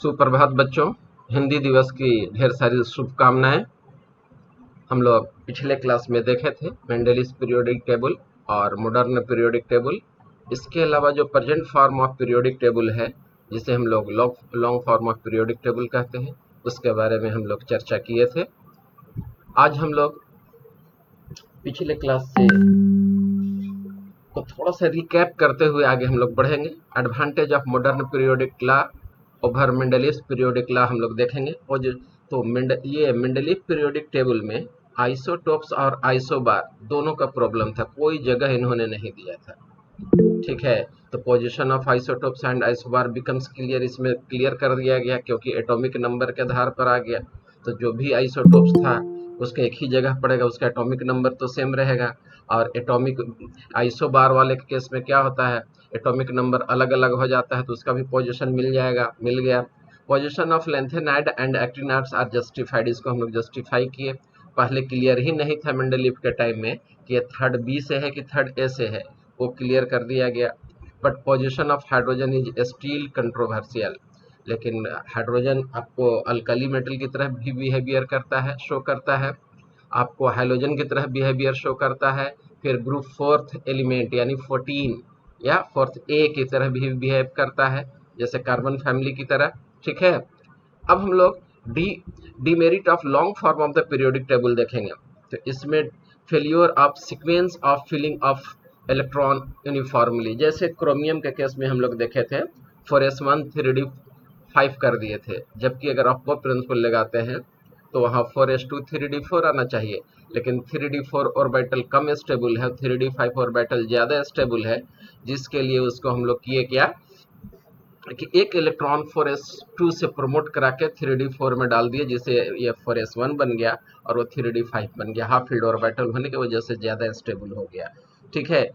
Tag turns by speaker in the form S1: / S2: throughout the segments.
S1: सुप्रभात बच्चों, हिंदी दिवस की ढेर सारी शुभकामनाएं। हम लोग पिछले क्लास में देखे थे मेंडलिस पीरियोडिक टेबल और मॉडर्न पीरियोडिक टेबल। इसके अलावा जो present form of periodic table है, जिसे हम लोग long form of periodic table कहते हैं, उसके बारे में हम लोग चर्चा किए थे। आज हम लोग पिछले क्लास से को थोड़ा सा रिकैप करते हुए आगे हम लोग बढ़ेंगे। Advantage of modern periodic law over Mendeleev periodic law हम लोग देखेंगे। और जो तो ये मेंडलीफ पीरियोडिक टेबल में आइसोटोप्स और आइसोबार दोनों का प्रॉब्लम था, कोई जगह इन्होंने नहीं दिया था। ठीक है, तो position of isotopes and isobar becomes clear, इसमें क्लियर कर दिया गया क्योंकि एटॉमिक नंबर के आधार पर आ गया। तो जो भी आइसोटोप्स था उसके एक ही जगह पड़ेगा, उसका एटॉमिक नंबर तो सेम रहेगा। और एटॉमिक आइसोबार वाले के केस में क्या होता है, एटॉमिक नंबर अलग अलग हो जाता है, तो उसका भी पोजीशन मिल गया। Position of lanthanide and actinides are justified, इसको हम लोग जस्टिफाई किए। पहले क्लियर ही नहीं था मेंडलीफ के टाइम में कि ये थर्ड बी से है कि थर्ड ए से है, वो क्लियर कर दिया गया। But position of hydrogen is still controversial, लेकिन हाइड्रोजन आपको अल्कली मेटल की तरह भी बिहेवियर करता है, शो करता है, आपको हाइड्रोजन की तरह बिहेवियर शो करता है। फिर ग्रुप फोर्थ एलिमेंट यानी 14 या फोर्थ ए की तरह भी बिहेव करता है, जैसे कार्बन फैमिली की तरह। ठीक है, अब हम लोग demerit of long form of the periodic table देखेंगे। तो इसमें failure of sequence of filling of electron uniformly, जैसे क्रोमियम के केस में हम लोग देखे थे 4s1 3d5 कर दिए थे, जबकि अगर आप वो प्रिंसिपल लगाते हैं तो वहाँ 4s2 3d4 आना चाहिए, लेकिन 3d4 ऑर्बिटल कम स्टेबल है, 3d5 ऑर्बिटल ज़्यादा स्टेबल है, जिसके लिए उसको हम लोग किए क्या कि एक इलेक्ट्रॉन 4s2 से प्रमोट करा के 3d4 में डाल दिए, जिसे ये 4s1 बन गया और वो 3d5 बन गया। हाफ फील्ड ऑर्बिटल होने की वजह से ज़्यादा स्टेबल हो गया। ठीक है,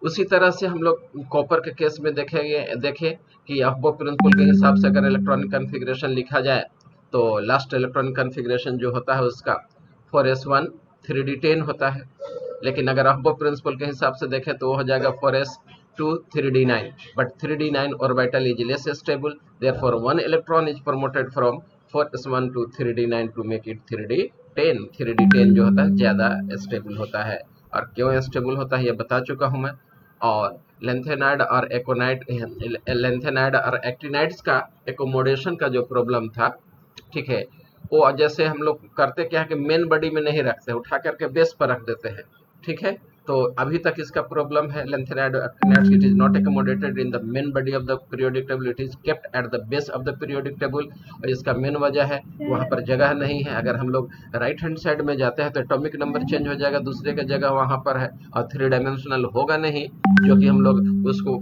S1: उसी तरह से हम लोग कॉपर के केस में देखें कि अहबो प्रिंसिपल के हिसाब से अगर इलेक्ट्रॉनिक कन्फिग्रेशन लिखा जाए तो लास्ट इलेक्ट्रॉनिक कन्फिग्रेशन जो होता है उसका 4s1 3d10 होता है, लेकिन अगर अहबो प्रिंसिपल के हिसाब से देखें तो वो हो जाएगा 4s2 3d9, but 3d9 orbital is less stable, therefore one electron is promoted from 4s1 to 3d9 to make it 3d10। 3d10 जो होता है ज़्यादा स्टेबल होता है, और क्यों स्टेबल होता है ये बता चुका हूँ मैं। और लेंथेनाइड और एक्टिनाइड्स का एकोमोडेशन का जो प्रॉब्लम था, ठीक है, वो जैसे हम लोग करते क्या है कि मेन बॉडी में नहीं रखते, उठा करके बेस पर रख देते हैं। ठीक है, तो अभी तक इसका प्रॉब्लम है लेंथेनाइड और actinides, it is not accommodated in the main body of the periodic table, it is kept at the base of the periodic table. और इसका मेन वजह है वहाँ पर जगह नहीं है। अगर हम लोग राइट हैंड साइड में जाते हैं तो एटॉमिक नंबर चेंज हो जाएगा, दूसरे का जगह वहाँ पर है, और 3 डायमेंशनल होगा नहीं, जो कि हम लोग उसको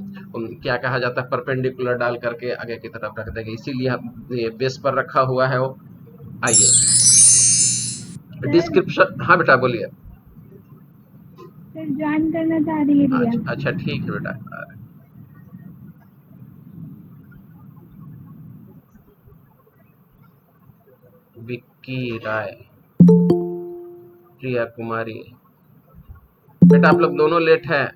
S1: क्या कहा जाता है परपेंडिकुलर डाल करके आगे की तरफ रख देंगे, इसीलिए ये बेस पर रखा हुआ है वो। आइए डिस्क्रिप्शन, हाँ बेटा बोलिए।
S2: ज्वाइन करना चाह रही है रिया।
S1: अच्छा ठीक है बेटा। विक्की राय, प्रिया कुमारी, बेटा आप लोग दोनों लेट हैं।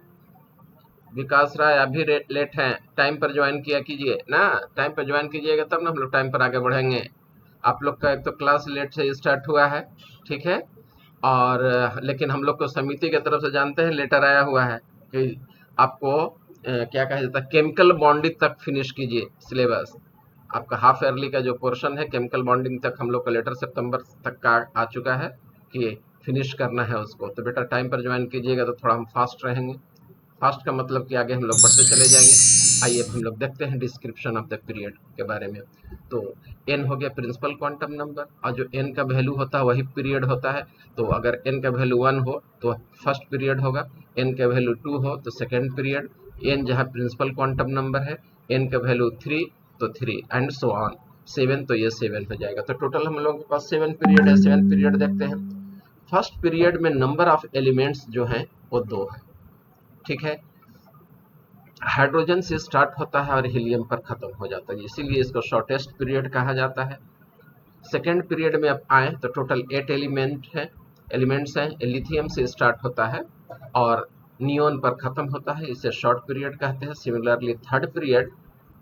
S1: विकास राय अभी लेट हैं, टाइम पर ज्वाइन किया कीजिए ना, टाइम पर ज्वाइन कीजिएगा तब ना हम लोग टाइम पर आगे बढ़ेंगे। आप लोग का एक तो क्लास लेट से स्टार्ट हुआ है, ठीक है, और लेकिन हम लोग को समिति की तरफ से जानते हैं लेटर आया हुआ है कि आपको क्या कहा जाता है केमिकल बॉन्डिंग तक फिनिश कीजिए सिलेबस। आपका हाफ ईयरली का जो पोर्शन है केमिकल बॉन्डिंग तक हम लोग का लेटर सितंबर तक का आ चुका है कि फिनिश करना है उसको। तो बेटा टाइम पर ज्वाइन कीजिएगा तो थोड़ा हम फास्ट रहेंगे। फास्ट का मतलब कि आगे हम लोग बढ़ते चले जाएंगे। आइए हम लोग देखते हैं डिस्क्रिप्शन ऑफ द पीरियड के बारे में। तो n हो गया प्रिंसिपल क्वांटम नंबर, और जो n का वैल्यू होता है वही पीरियड होता है। तो अगर n का वैल्यू 1 हो तो फर्स्ट पीरियड होगा, n का वैल्यू 2 हो तो सेकेंड पीरियड, n जहाँ प्रिंसिपल क्वांटम नंबर है, n का वैल्यू 3 तो 3 एंड सो ऑन, 7 तो ये 7 हो जाएगा। तो टोटल हम लोगों के पास 7 पीरियड है। 7 पीरियड देखते हैं। फर्स्ट पीरियड में नंबर ऑफ एलिमेंट्स जो हैं वो 2 है। ठीक है, हाइड्रोजन से स्टार्ट होता है और हीलियम पर खत्म हो जाता है, इसीलिए इसको शॉर्टेस्ट पीरियड कहा जाता है। सेकेंड पीरियड में अब आए तो टोटल 8 एलिमेंट्स हैं। लिथियम से स्टार्ट होता है और नियोन पर खत्म होता है, इसे शॉर्ट पीरियड कहते हैं। सिमिलरली थर्ड पीरियड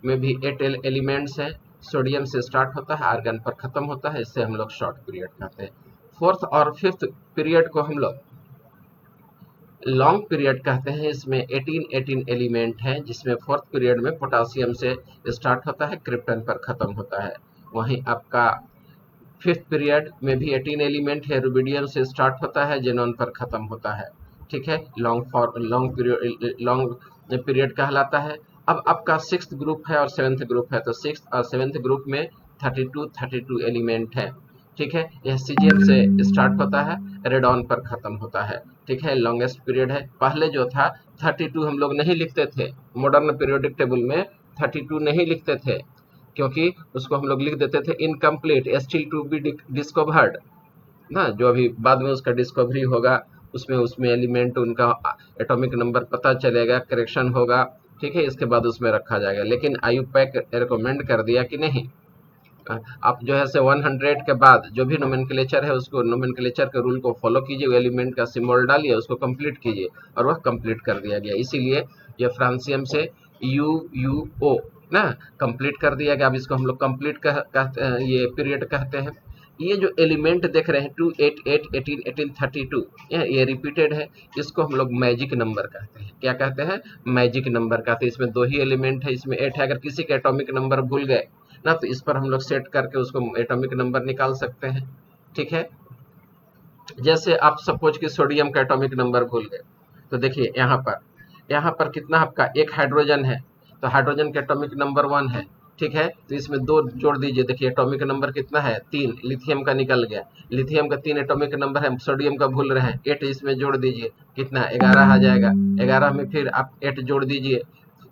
S1: में भी 8 एलिमेंट्स हैं सोडियम से स्टार्ट होता है, आर्गन पर खत्म होता है, इससे हम लोग शॉर्ट पीरियड कहते हैं। फोर्थ और फिफ्थ पीरियड को हम लोग लॉन्ग पीरियड कहते हैं। इसमें 18 एलिमेंट हैं, जिसमें फोर्थ पीरियड में पोटासियम से स्टार्ट होता है, क्रिप्टन पर खत्म होता है। वहीं आपका फिफ्थ पीरियड में भी 18 एलिमेंट है, रुबिडियम से स्टार्ट होता है, जेनॉन पर खत्म होता है। ठीक है, लॉन्ग पीरियड कहलाता है। अब आपका सिक्स्थ ग्रुप है और सेवेंथ ग्रुप है, तो सिक्स्थ और सेवेंथ ग्रुप में 32 एलिमेंट है। ठीक है, यह सीजियम से स्टार्ट होता है, रेडॉन पर खत्म होता है। ठीक है, लॉन्गेस्ट पीरियड है। पहले जो था 32 हम लोग नहीं लिखते थे, मॉडर्न पीरियोडिक टेबल में 32 नहीं लिखते थे, क्योंकि उसको हम लोग लिख देते थे incomplete, still to be discovered ना, जो अभी बाद में उसका डिस्कवरी होगा, उसमें एलिमेंट उनका एटॉमिक नंबर पता चलेगा, करेक्शन होगा। ठीक है, इसके बाद उसमें रखा जाएगा। लेकिन आईयूपैक रिकमेंड कर दिया कि नहीं, आप जो है से 100 के बाद जो भी नोमेनक्लेचर है, उसको नोमेनक्लेचर के रूल को फॉलो कीजिए, एलिमेंट का सिंबल डालिए, उसको कंप्लीट कीजिए, और वह कंप्लीट कर दिया गया। इसीलिए ये फ्रांसियम से UUO ना कंप्लीट कर दिया गया। अब इसको हम लोग कंप्लीट कहते हैं, ये पीरियड कहते हैं। ये जो एलिमेंट देख रहे हैं 2, 8, 8, 18, 18, 32, ये रिपीटेड है, इसको हम लोग मैजिक नंबर कहते हैं। क्या कहते हैं? मैजिक नंबर कहते हैं। इसमें 2 ही एलिमेंट है, इसमें 8 है। अगर किसी के एटॉमिक नंबर भूल गए ना, तो इस पर हम लोग सेट करके उसको एटॉमिक नंबर निकाल सकते हैं। ठीक है, जैसे आप सपोज कि सोडियम का एटॉमिक नंबर भूल गए, तो देखिए यहाँ पर कितना आपका एक हाइड्रोजन है, तो हाइड्रोजन का एटॉमिक नंबर 1 है। ठीक है, तो इसमें 2 जोड़ दीजिए, देखिए एटॉमिक नंबर कितना है? 3। लिथियम का निकल गया, लिथियम का 3 एटॉमिक नंबर है, सोडियम का भूल रहे हैं, 8 इसमें जोड़ दीजिए, कितना? 11 आ जाएगा। 11 में फिर आप 8 जोड़ दीजिए,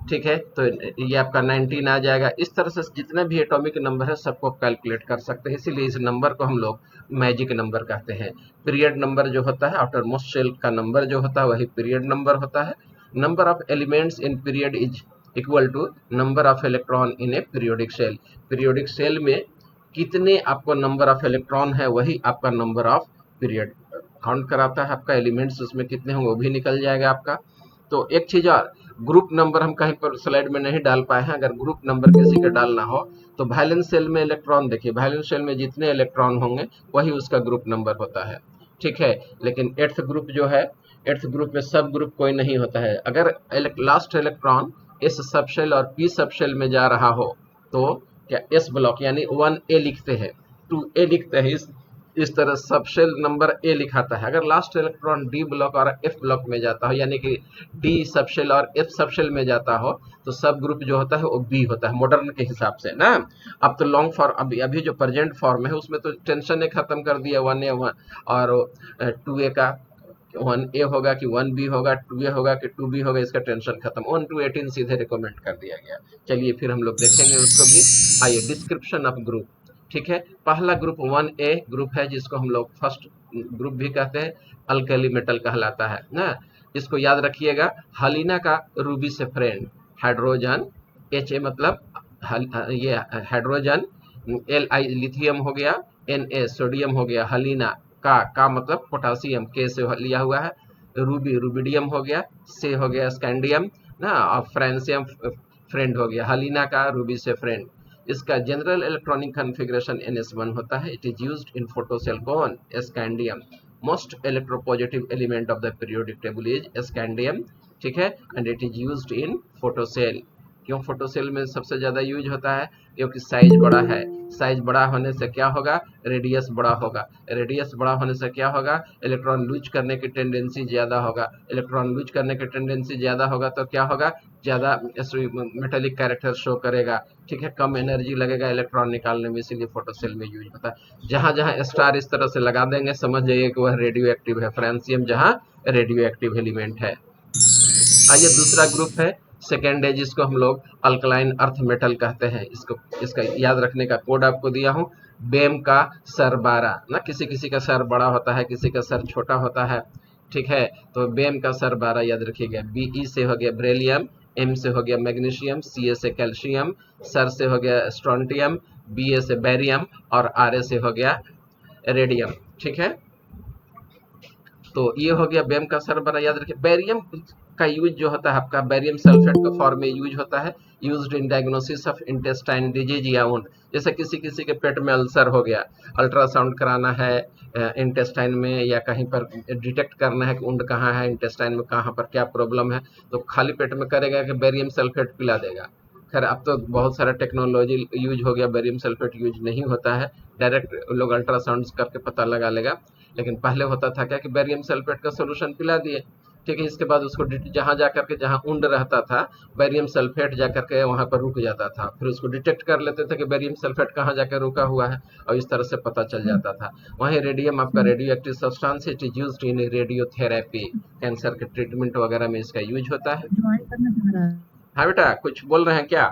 S1: ठीक है, तो ये आपका 19 आ जाएगा। इस तरह से जितने भी एटॉमिक नंबर है सबको कैलकुलेट कर सकते हैं, इसीलिए इस नंबर को हम लोग मैजिक नंबर कहते हैं। पीरियड नंबर जो होता है, आउटर मोस्ट शेल का नंबर जो होता है, वही पीरियड नंबर होता है। Number of elements in period is equal to number of electron in a periodic cell. Periodic cell में कितने आपको नंबर ऑफ इलेक्ट्रॉन है, वही आपका नंबर ऑफ पीरियड काउंट कराता है। आपका एलिमेंट्स उसमें कितने होंगे वो भी निकल जाएगा आपका। तो एक चीज और, ग्रुप नंबर हम कहीं पर स्लाइड में नहीं डाल पाए हैं, अगर ग्रुप नंबर किसी का डालना हो तो वैलेंस शेल में इलेक्ट्रॉन देखिए, वैलेंस शेल में जितने इलेक्ट्रॉन होंगे वही उसका ग्रुप नंबर होता है। ठीक है, लेकिन 8th ग्रुप जो है, 8th ग्रुप में सब ग्रुप कोई नहीं होता है। अगर लास्ट इलेक्ट्रॉन S सबशेल और P सबशेल में जा रहा हो तो क्या S ब्लॉक यानी 1A लिखते हैं, 2A लिखते हैं, इस तरह सबशेल नंबर A लिखाता है। अगर लास्ट इलेक्ट्रॉन D ब्लॉक और F ब्लॉक में जाता हो, यानी कि D सबशेल और F सबशेल में जाता हो, तो सब ग्रुप जो होता है वो B होता है मॉडर्न के हिसाब से ना। अब तो लॉन्ग फॉर्म, अभी जो प्रेजेंट फॉर्म है उसमें तो टेंशन ने खत्म कर दिया, 1A 1 और 2A का 1A होगा कि 1B होगा, 2A होगा कि 2B होगा, इसका टेंशन खत्म। 1 to 18 सीधे रिकमेंड कर दिया गया। चलिए फिर हम लोग देखेंगे उसको भी। आइए, डिस्क्रिप्शन ऑफ ग्रुप। ठीक है, पहला ग्रुप 1A ग्रुप है, जिसको हम लोग फर्स्ट ग्रुप भी कहते हैं, अल्कली मेटल कहलाता है ना। इसको याद रखिएगा, हलीना का रूबी से फ्रेंड, हाइड्रोजन Ha मतलब ये हाइड्रोजन, Li लिथियम हो गया, Na सोडियम हो गया, हलीना का मतलब पोटासियम, के से लिया हुआ है, रूबिडियम हो गया, से हो गया स्कैंडियम ना, और फ्रांसियम फ्रेंड हो गया। हलीना का रूबी से फ्रेंड, इसका जनरल इलेक्ट्रॉनिक कॉन्फ़िगरेशन NS1 होता है। It is used in photocell. कौन? Scandium. Most electropositive element of the periodic table is scandium. ठीक है, and it is used in photocell. क्यों फोटोसेल में सबसे ज्यादा यूज होता है? क्योंकि साइज बड़ा है। साइज बड़ा होने से क्या होगा? रेडियस बड़ा होगा। रेडियस बड़ा होने से क्या होगा? इलेक्ट्रॉन लूज करने की टेंडेंसी ज्यादा होगा। इलेक्ट्रॉन लूज करने की टेंडेंसी ज्यादा होगा तो क्या होगा? ज्यादा मेटेलिक कैरेक्टर शो करेगा। ठीक है, कम एनर्जी लगेगा इलेक्ट्रॉन निकालने में, इसीलिए फोटोसेल में यूज होता है। जहां जहां स्टार इस तरह से लगा देंगे, समझ जाइए कि वह रेडियो एक्टिव है। फ्रांसियम जहां रेडियो एक्टिव एलिमेंट है। आइए, दूसरा ग्रुप है सेकेंड है, जिसको हम लोग अल्कलाइन अर्थ मेटल कहते हैं। इसका याद रखने का कोड आपको दिया हूँ। बेम का सर 12 ना, किसी किसी का सर बड़ा होता है, किसी का सर छोटा होता है। ठीक है, तो बेम का सर 12 याद रखिएगा। Be से हो गया बेरिलियम, M से हो गया मैग्नीशियम, Ca से कैल्शियम, सर से हो गया स्ट्रोंटियम, Ba से बैरियम और Ra से हो गया रेडियम। ठीक है, तो ये हो गया बेम का सर 12 याद रखिए। बैरियम का यूज जो होता है आपका बेरियम सल्फेट का फॉर्म में यूज होता है, used in diagnosis of intestine disease या वुंड। जैसे किसी किसी के पेट में अल्सर हो गया, अल्ट्रासाउंड कराना है इंटेस्टाइन में या कहीं पर डिटेक्ट करना है कि वुंड कहाँ है, इंटेस्टाइन में कहाँ पर क्या प्रॉब्लम है, तो खाली पेट में करेगा कि बेरियम सल्फेट पिला देगा। खैर अब तो बहुत सारा टेक्नोलॉजी यूज हो गया, बेरियम सल्फेट यूज नहीं होता है, डायरेक्ट लोग अल्ट्रासाउंड करके पता लगा लेगा। लेकिन पहले होता था क्या कि बेरियम सल्फेट का सोल्यूशन पिला दिए, ठीक है, इसके बाद उसको जहाँ जा करके जहाँ उंड रहता था बेरियम सल्फेट जा करके वहाँ पर रुक जाता था, फिर उसको डिटेक्ट कर लेते थे कि बेरियम सल्फेट कहाँ जाकर रुका हुआ है, और इस तरह से पता चल जाता था। वहीं रेडियम आपका radio active substance, it is used in radiotherapy, cancer के ट्रीटमेंट वगैरह में इसका यूज होता है।
S3: ज्वाइन करना चाह रहा है।
S1: हाँ बेटा, कुछ बोल रहे हैं क्या?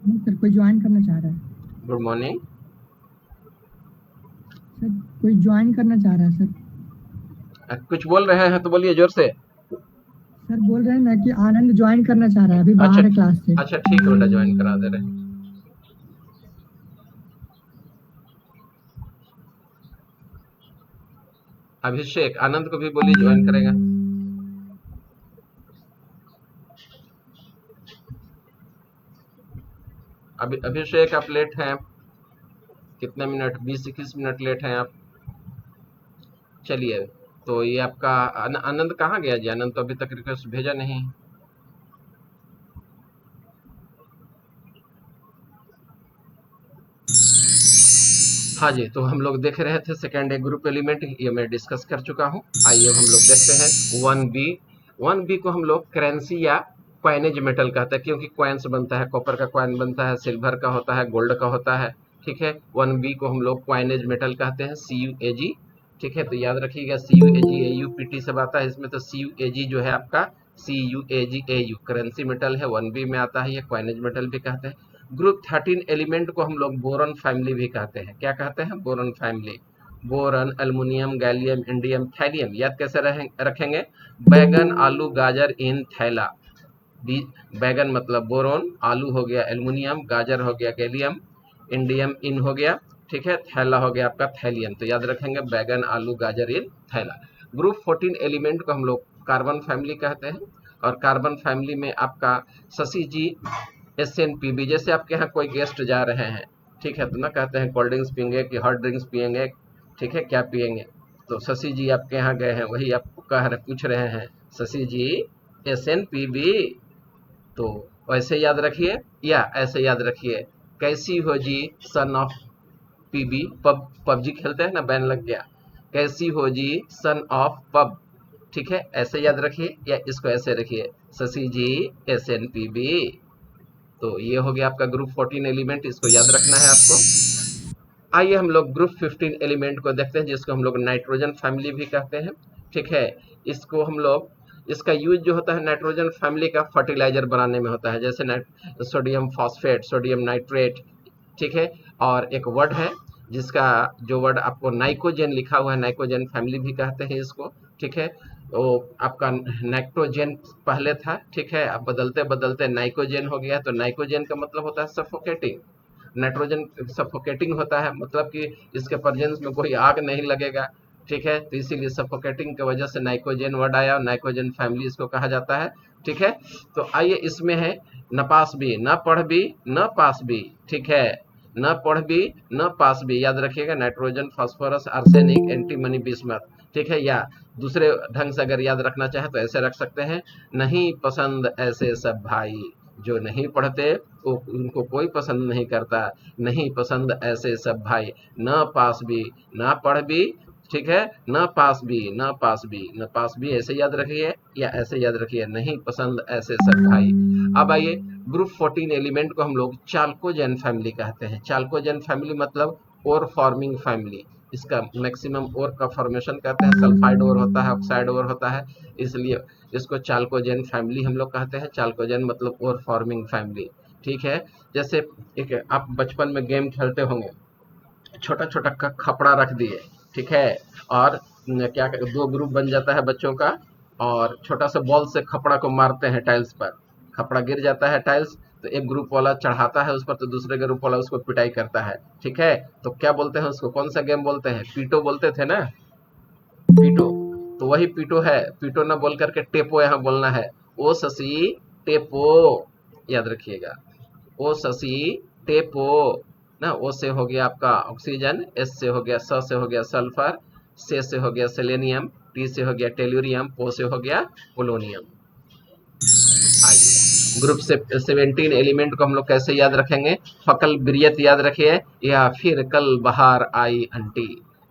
S3: नहीं सर, कोई ज्वाइन करना चाह रहा है।
S1: गुड मॉर्निंग
S3: सर, कोई ज्वाइन करना चाह रहा है सर।
S1: कुछ बोल रहे हैं तो बोलिए जोर से।
S3: सर बोल रहे हैं ना कि आनंद ज्वाइन करना चाह रहा है, अभी बाहर है क्लास से।
S1: अच्छा ठीक है बेटा, ज्वाइन करा दे रहे हैं। अभिषेक, आनंद को भी बोलिए ज्वाइन करेगा। अभिषेक आप लेट हैं, कितने मिनट, 20-21 मिनट लेट हैं आप। चलिए, तो ये आपका आनंद कहाँ गया जी? आनंद तो अभी तक रिक्वेस्ट भेजा नहीं। हाँ जी, तो हम लोग देख रहे थे सेकेंड ए ग्रुप एलिमेंट, ये मैं डिस्कस कर चुका हूँ। आइए हम लोग देखते हैं 1B। 1B को हम लोग करेंसी या क्वाइनेज मेटल कहते हैं, क्योंकि क्वाइंस बनता है, कॉपर का क्वाइन बनता है, सिल्वर का होता है, गोल्ड का होता है, ठीक है। 1B को हम लोग क्वाइनेज मेटल कहते हैं, CuAg, ठीक है। तो याद रखिएगा CuAg AuPt सब आता है इसमें, तो CuAg जो है आपका CuAg Au करेंसी मेटल है, 1B में आता है, ये क्वाइनेज मेटल भी कहते हैं। ग्रुप 13 एलिमेंट को हम लोग बोरॉन फैमिली भी कहते हैं। क्या कहते हैं? Boron family. Boron, aluminium, gallium, indium, thallium. याद कैसे रखेंगे? बैगन, आलू, गाजर इन थैला। बैगन मतलब बोरॉन, आलू हो गया एल्युमिनियम, गाजर हो गया गैलियम, इंडियम इन हो गया, ठीक है, थैला हो गया आपका थैलियम। तो याद रखेंगे बैगन, आलू, गाजर इन थैला। ग्रुप 14 एलिमेंट को हम लोग कार्बन फैमिली कहते हैं, और कार्बन फैमिली में आपका शशि जी SNPB। जैसे आपके यहाँ कोई गेस्ट जा रहे हैं, ठीक है, तो ना कहते हैं कोल्ड ड्रिंक्स पियेंगे कि हॉट ड्रिंक्स पियेंगे, ठीक है, क्या पियेंगे, तो शशि जी आपके यहाँ गए हैं, वही आपको पूछ रहे हैं शशि जी SNPB। तो वैसे याद रखिए या ऐसे याद रखिए, कैसी हो जी सन ऑफ PB। पबजी खेलते हैं ना, बैन लग गया, कैसी हो जी सन ऑफ पब, ठीक है, ऐसे याद रखिए, या इसको ऐसे रखिए, शशि जी SNPB। तो ये हो गया आपका ग्रुप 14 एलिमेंट, इसको याद रखना है आपको। आइए हम लोग ग्रुप 15 एलिमेंट को देखते हैं, जिसको हम लोग नाइट्रोजन फैमिली भी कहते हैं, ठीक है। इसको हम लोग, इसका यूज जो होता है नाइट्रोजन फैमिली का फर्टिलाइजर बनाने में होता है, जैसे सोडियम फॉस्फेट, सोडियम नाइट्रेट, ठीक है। और एक वर्ड है जिसका जो वर्ड आपको नाइट्रोजन लिखा हुआ है, नाइट्रोजन फैमिली भी कहते हैं इसको, ठीक है। तो आपका नाइट्रोजन पहले था, ठीक है, अब बदलते बदलते नाइट्रोजन हो गया। तो नाइट्रोजन का मतलब होता है सफोकेटिंग, नाइट्रोजन सफोकेटिंग होता है, मतलब कि इसके प्रेजेंस में कोई आग नहीं लगेगा, ठीक है, तो इसीलिए सफोकेटिंग की वजह से नाइट्रोजन वर्ड आया, और नाइट्रोजन फैमिली इसको कहा जाता है, ठीक है। तो आइए इसमें है न पास भी, न पढ़ भी, न पास भी, ठीक है, न पढ़ भी, न पास भी। याद रखिएगा, nitrogen, phosphorus, arsenic, antimony, bismuth, ठीक है। या दूसरे ढंग से अगर याद रखना चाहे तो ऐसे रख सकते हैं, नहीं पसंद ऐसे सब भाई, जो नहीं पढ़ते वो उनको कोई पसंद नहीं करता, नहीं पसंद ऐसे सब भाई, न पास भी, न पढ़ भी, ठीक है, न पास भी, न पास भी, न पास भी, ऐसे याद रखिए, या ऐसे याद रखिए, नहीं पसंद ऐसे सब भाई। अब आइए ग्रुप 14 एलिमेंट को हम लोग चाल्कोजेन फैमिली कहते हैं। चाल्कोजेन फैमिली मतलब ओर फॉर्मिंग फैमिली, इसका मैक्सिमम ओर का फॉर्मेशन कहते हैं, सल्फाइड ओर होता है, ऑक्साइड ओर होता है, इसलिए इसको चाल्कोजेन फैमिली हम लोग कहते हैं। चाल्कोजेन मतलब ओर फॉर्मिंग फैमिली, ठीक है। जैसे एक आप बचपन में गेम खेलते होंगे, छोटा छोटा खपड़ा रख दिए, ठीक है, और क्या दो ग्रुप बन जाता है बच्चों का, और छोटा सा बॉल से खपड़ा को मारते हैं टाइल्स पर, खपड़ा गिर जाता है टाइल्स, तो एक ग्रुप वाला चढ़ाता है उस पर, तो दूसरे ग्रुप वाला उसको पिटाई करता है, ठीक है। तो क्या बोलते हैं उसको, कौन सा गेम बोलते हैं? पीटो बोलते थे ना, पीटो। तो वही पीटो है, पीटो ना बोल करके टेपो यहाँ बोलना है। ओ शशि टेपो, याद रखिएगा, ओ शशि टेपो ना। ओ से हो गया आपका ऑक्सीजन, एस से हो गया, स से हो गया सल्फर, से हो गया सेलेनियम, टी से हो गया टेल्यूरियम, पो से हो गया पोलोनियम। ग्रुप से 17 एलिमेंट को हम लोग कैसे याद रखेंगे? फकल बिरियत याद रखिए या फिर कल बहार आई आंटी,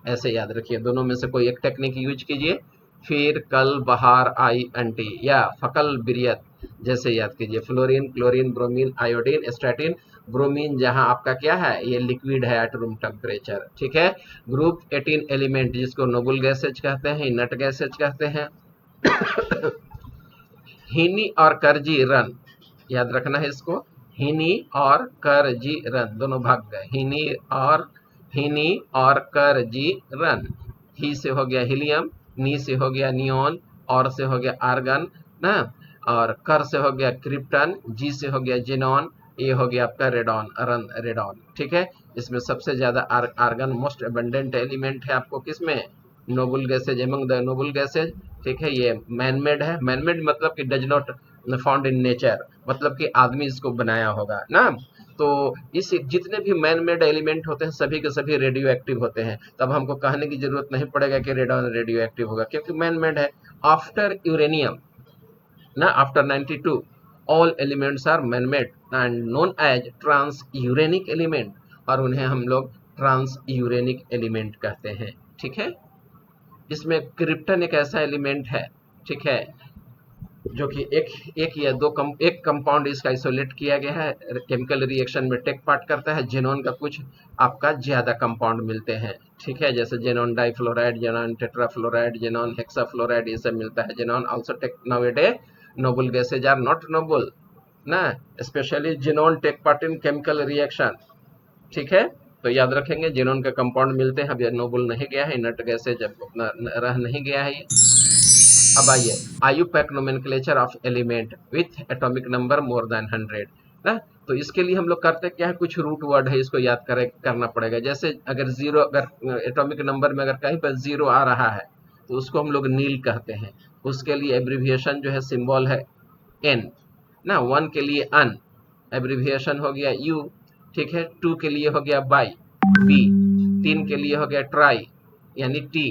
S1: ऐसे याद रखिए। दोनों में से कोई एक टेक्निक यूज कीजिए, फिर कल बहार आई आंटी या फकल बिरियत जैसे याद कीजिए। Fluorine, chlorine, bromine, iodine, astatine. Bromine जहां आपका क्या है, ये लिक्विड है एट रूम टेम्परेचर, ठीक है। ग्रुप 18 एलिमेंट जिसको नोबल गैसेज कहते हैं, नट गैसेज कहते हैं। हिनी और करजी रन, याद रखना है इसको, हिनी और करजी रन दोनों भाग गए। हिनी और करजी रन। ही से हो गया हीलियम, नी से हो गया नियोन, और से हो गया आर्गन ना, और कर से हो गया क्रिप्टन, जी से हो गया जेनॉन, ये हो गया आपका रेडॉन, रन रेडॉन, ठीक है। इसमें सबसे ज्यादा आर्गन मोस्ट एबंडेंट एलिमेंट है आपको किसमें? Noble gases, among the noble gases, ठीक है। ये मैनमेड है, मैनमेड मतलब कि does not found in nature, मतलब कि आदमी इसको बनाया होगा ना। तो इस जितने भी मैन मेड एलिमेंट होते हैं सभी के सभी रेडियो एक्टिव होते हैं, तब हमको कहने की जरूरत नहीं पड़ेगा कि रेडॉन रेडियो एक्टिव होगा, क्योंकि मैन मेड है। आफ्टर यूरेनियम ना, after 92 all elements are man made and known as transuranic element, और उन्हें हम लोग ट्रांस यूरेनिक एलिमेंट कहते हैं, ठीक है। इसमें क्रिप्टन एक ऐसा एलिमेंट है, ठीक है, जो कि एक या दो एक कंपाउंड इसका आइसोलेट किया गया है, केमिकल रिएक्शन में टेक पार्ट करता है। जेनॉन का कुछ आपका ज्यादा कंपाउंड मिलते हैं, ठीक है, जैसे xenon difluoride, xenon tetrafluoride, xenon hexafluoride, ये सब मिलता है। Xenon also take nowadays noble gases are not noble ना, specially xenon take part in chemical reaction, ठीक है। तो याद रखेंगे जेनॉन के कंपाउंड मिलते हैं, अब ये नोबल नहीं गया है, नट गैसेज अपना रह नहीं गया है ये। अब आइए IUPAC nomenclature of element with atomic number more then 100 ना। तो इसके लिए हम लोग करते क्या है, कुछ रूट वर्ड है, इसको याद करना पड़ेगा। जैसे अगर जीरो, अगर एटॉमिक नंबर में अगर कहीं पर जीरो आ रहा है तो उसको हम लोग नील कहते हैं। उसके लिए एब्रिविएशन जो है, सिंबल है एन ना। 1 के लिए अन, एब्रिविएशन हो गया यू, ठीक है। 2 के लिए हो गया बाई, बी। 3 के लिए हो गया ट्राई यानी टी।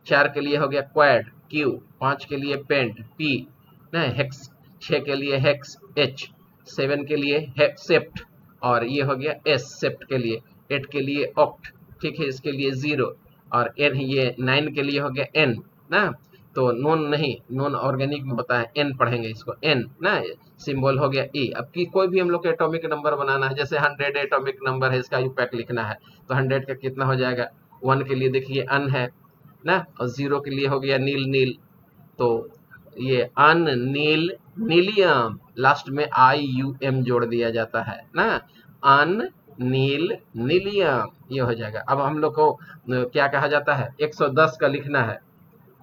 S1: 4 के लिए हो गया क्वाड, क्यू। 5 के लिए पेंट, पी ना, हेक्स। 6 के लिए हेक्स, एच। 7 के लिए सेप्ट, और ये हो गया एस सेप्ट के लिए। 8 के लिए ऑक्ट, ठीक है, इसके लिए 0, और एन, ये 9 के लिए हो गया एन ना। तो नॉन नहीं, नॉन ऑर्गेनिक में होता है, एन पढ़ेंगे इसको, एन ना। सिंबल हो गया ई। अब की कोई भी हम लोग को एटॉमिक नंबर बनाना है, जैसे 100 एटॉमिक नंबर है, इसका यूपैक लिखना है, तो 100 का कितना हो जाएगा? 1 के लिए देखिए अन है ना, और 0 के लिए हो गया नील नील, तो ये अन नील नीलियम, लास्ट में आई यू एम जोड़ दिया जाता है ना, अन नील नीलियम, ये हो जाएगा। अब हम लोग को क्या कहा जाता है, 110 का लिखना है,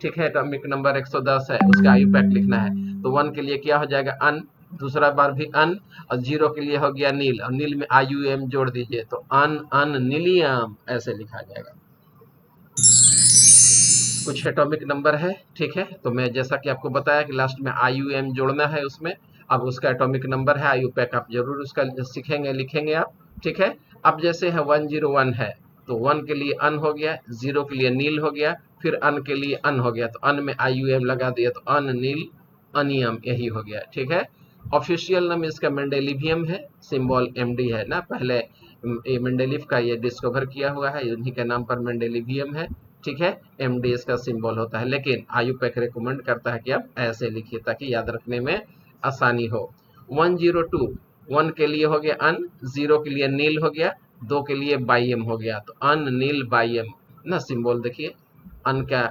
S1: ठीक है, एटॉमिक नंबर 110 है, उसका आयुपैक लिखना है। तो 1 के लिए क्या हो जाएगा अन, दूसरा बार भी अन, और 0 के लिए हो गया नील, और नील में आई यू एम जोड़ दीजिए, तो अन अन नीलियम ऐसे लिखा जाएगा। कुछ एटॉमिक नंबर है, ठीक है। तो मैं जैसा कि आपको बताया कि लास्ट में आई यू एम जोड़ना है उसमें, अब उसका एटॉमिक नंबर है, आयुपैक आप जरूर उसका सीखेंगे, लिखेंगे आप, ठीक है। अब जैसे है 101 है, तो 1 के लिए अन हो गया, 0 के लिए नील हो गया, फिर अन के लिए अन हो गया, तो अन में आई यू एम लगा दिया, तो अन नील अनियम, यही हो गया, ठीक है। ऑफिशियल नाम इसका मेंडेलिवियम है, सिंबल एमडी है ना, पहले मेंडेलिव का ये डिस्कवर किया हुआ है, उन्हीं के नाम पर मेंडेलिवियम है, ठीक है। एमडी इसका सिंबल होता है, लेकिन आयुपैक रिकमेंड करता है कि आप ऐसे लिखिए ताकि याद रखने में आसानी हो। 102, 1 के लिए हो गया अन, 0 के लिए नील हो गया, 2 के लिए बाइयम हो गया, तो अन नील बाइयम ना, सिंबल देखिए, अन का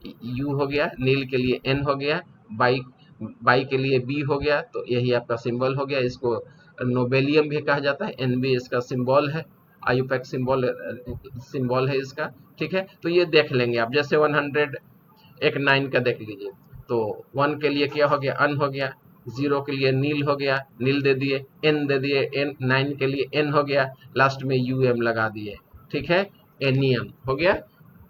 S1: यू हो गया, नील के लिए एन हो गया, बाई के लिए बी हो गया, तो यही आपका सिंबल हो गया। इसको नोबेलियम भी कहा जाता है, एन बी इसका सिंबल है, आयुपैक सिंबल है इसका, ठीक है। तो ये देख लेंगे आप, जैसे 100 एक 9 का देख लीजिए, तो 1 के लिए क्या हो गया अन हो गया, 0 के लिए नील हो गया, नील दे दिए, एन दे दिए, एन 9 के लिए एन हो गया, लास्ट में यू एम लगा दिए, ठीक है, एनियम हो गया।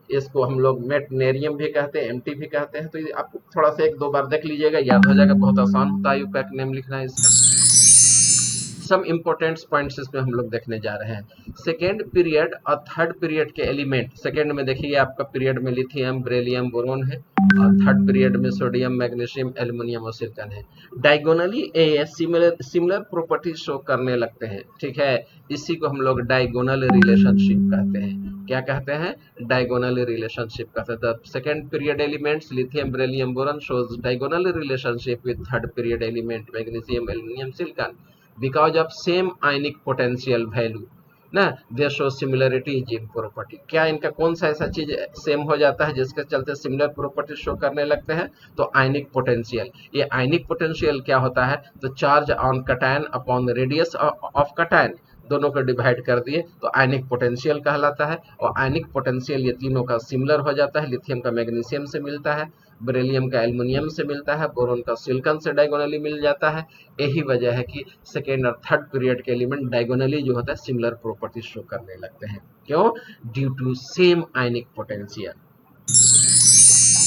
S1: इसको हम लोग मेटनेरियम भी कहते हैं, एमटी भी कहते हैं। तो ये आप थोड़ा सा 1-2 बार देख लीजिएगा, याद हो जाएगा, बहुत आसान होता है यूपैक नेम लिखना है इसका। सम इंपॉर्टेंट पॉइंट्स इसमें हम लोग देखने जा रहे हैं। सेकेंड पीरियड और थर्ड पीरियड के एलिमेंट, सेकेंड में देखिए आपका पीरियड में लिथियम, बेरिलियम, बोरोन है, और थर्ड पीरियड में सोडियम, मैग्नीशियम, एल्युमिनियम और सिलिकॉन है। Diagonally a similar properties show करने लगते हैं, ठीक है। इसी को हम लोग डायगोनल रिलेशनशिप कहते हैं। क्या कहते हैं? डायगोनल रिलेशनशिप कहते हैं। The second period elements lithium, beryllium, boron shows diagonal relationship with third period element magnesium, aluminum, silicon because of same ionic potential value ना, they show similarity in property। क्या इनका कौन सा ऐसा चीज सेम हो जाता है जिसके चलते सिमिलर प्रॉपर्टी शो करने लगते हैं? तो आयनिक पोटेंशियल। ये आयनिक पोटेंशियल क्या होता है? तो charge on cation upon radius of cation, दोनों को डिवाइड कर दिए तो आयनिक पोटेंशियल कहलाता है। और आयनिक पोटेंशियल ये तीनों का सिमिलर हो जाता है। लिथियम का मैग्नीशियम से मिलता है, बेरिलियम का एल्युमिनियम से मिलता है, बोरोन का सिलिकॉन से डायगोनली मिल जाता है। यही वजह है कि सेकेंड और थर्ड पीरियड के एलिमेंट डायगोनली जो होता है सिमिलर प्रॉपर्टी शो करने लगते हैं। क्यों? Due to same ionic potential.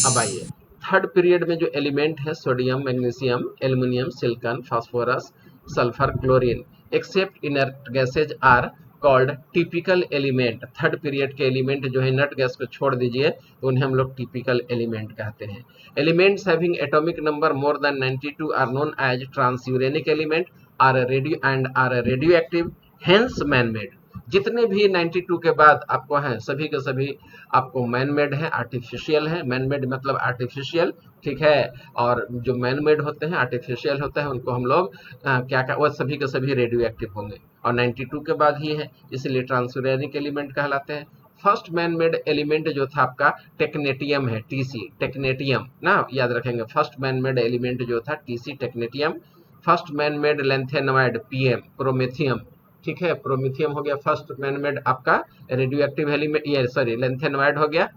S1: अब आइए थर्ड पीरियड में जो एलिमेंट है sodium, magnesium, aluminium, silicon, phosphorus, sulphur, chlorine except inert gases are called typical element. Third period के एलिमेंट जो है इनर्ट गैस को छोड़ दीजिए तो उन्हें हम लोग टिपिकल एलिमेंट कहते हैं। Elements having atomic number more than 92 are known as transuranic element are radio active, hence man made. जितने भी 92 के बाद आपको हैं सभी के सभी आपको मैन मेड है, आर्टिफिशियल है। मैन मेड मतलब आर्टिफिशियल, ठीक है। और जो मैन मेड होते हैं, आर्टिफिशियल होते हैं, उनको हम लोग क्या वो सभी के सभी रेडियो एक्टिव होंगे और 92 के बाद ही है, इसलिए ट्रांसयूरेनिक एलिमेंट कहलाते हैं। फर्स्ट मैन मेड एलिमेंट जो था आपका टेक्नेटियम है, टीसी टेक्नेटियम ना, याद रखेंगे। फर्स्ट मैन मेड एलिमेंट जो था TC technetium. First man made lanthanoid PM promethium, ठीक है। प्रोमेथियम हो गया फर्स्ट मैन मेड आपका रेडियो एक्टिव एलिमेंट, ये सॉरी लेंथेनॉइड हो गया।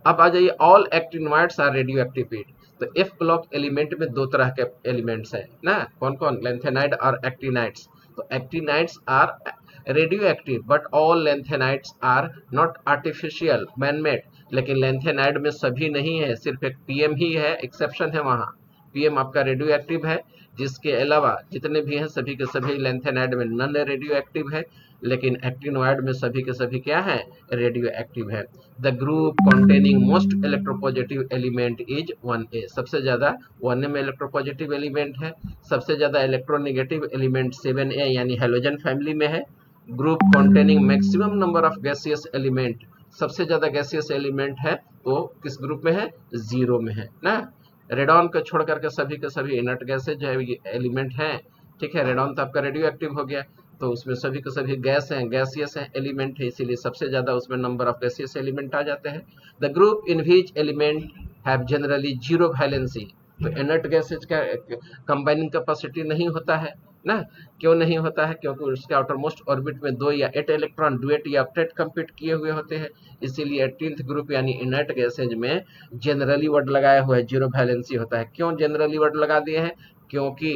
S1: अब आ जाइए all actinoids are radio active. तो एफ ब्लॉक एलिमेंट में दो तरह के एलिमेंट्स हैं ना, कौन कौन? लेंथेनाइड और एक्टिनाइड्स। तो actinides are radio active but all lanthanides are not artificial man made. लेकिन लेंथेनाइड में सभी नहीं है, सिर्फ एक पीएम ही है, एक्सेप्शन है वहाँ। पीएम आपका रेडियो एक्टिव है, जिसके अलावा जितने भी हैं सभी के सभी लेंथेनाइड में नॉन रेडियो एक्टिव है, लेकिन एक्टिनॉइड में सभी के सभी क्या है? रेडियो एक्टिव है। The group containing most electropositive element is 1a। सबसे ज्यादा 1a में इलेक्ट्रोपॉजिटिव एलिमेंट है। सबसे ज्यादा इलेक्ट्रोनेगेटिव एलिमेंट 7a यानी हैलोजन फैमिली में है। Group containing maximum number of gaseous element, सबसे ज्यादा गैसियस एलिमेंट है तो किस ग्रुप में है? 0 में है ना। रेडॉन को छोड़ करके सभी के सभी इनर्ट गैसेज जो है एलिमेंट हैं, ठीक है। रेडॉन तो आपका रेडियो एक्टिव हो गया, तो उसमें सभी के सभी गैस हैं, गैसियस हैं एलिमेंट है, इसीलिए सबसे ज्यादा उसमें नंबर ऑफ गैसियस एलिमेंट आ जाते हैं। The group in which element have generally 0 valency. तो इनर्ट गैसेज का कंबाइनिंग कैपेसिटी नहीं होता है ना। क्यों नहीं होता है? क्योंकि उसके आउटर मोस्ट ऑर्बिट में 2 या 8 इलेक्ट्रॉन डुएट या ऑक्टेट कंपीट किए हुए होते हैं, इसीलिए 18th ग्रुप यानी इनर्ट गैसेज में जनरली वर्ड लगाया हुआ है, 0 वैलेंसी होता है। क्यों जनरली वर्ड लगा दिए हैं? क्योंकि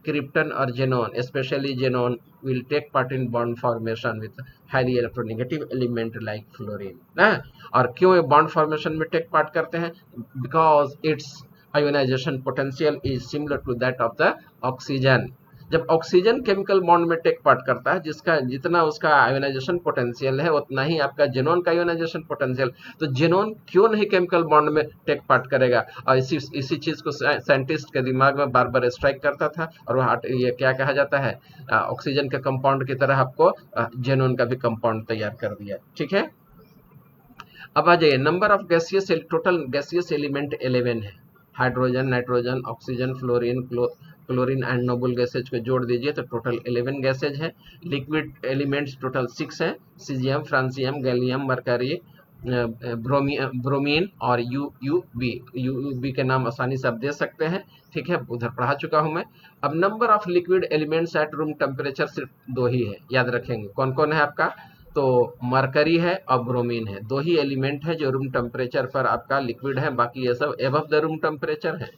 S1: क्रिप्टन और xenon, specially xenon will take part in bond formation with highly electronegative element like fluorine ना। और क्यों ये बॉन्ड फॉर्मेशन में टेक पार्ट करते हैं? Because its ionization potential is similar to that of the oxygen. जब oxygen chemical bond में take part करता है, जिसका जितना उसका आयोनाइजेशन पोटेंशियल है उतना ही आपका जेनॉन का आयोनाइजेशन पोटेंशियल। तो जेनॉन क्यों नहीं केमिकल बॉन्ड में टेक पार्ट करेगा? और इसी चीज को साइंटिस्ट के दिमाग में बार बार स्ट्राइक करता था, और वह ये क्या कहा जाता है, ऑक्सीजन के कंपाउंड की तरह आपको जेनॉन का भी कंपाउंड तैयार कर दिया, ठीक है। अब आ जाइए number of gaseous, total gaseous element 11 है। Hydrogen, nitrogen, oxygen, fluorine, chlorine and noble gases को जोड़ दीजिए तो टोटल 11 गैसेज है। लिक्विड एलिमेंट्स टोटल 6 हैं, caesium, francium, gallium, mercury, bromine और यूबी के नाम आसानी से आप दे सकते हैं, ठीक है, उधर पढ़ा चुका हूं मैं। अब number of liquid elements at room temperature सिर्फ 2 ही है, याद रखेंगे। कौन कौन है आपका? तो मरकरी है और ब्रोमीन है, 2 ही एलिमेंट है जो रूम टेम्परेचर पर आपका लिक्विड है, बाकी ये सब एबव द रूम टेम्परेचर है,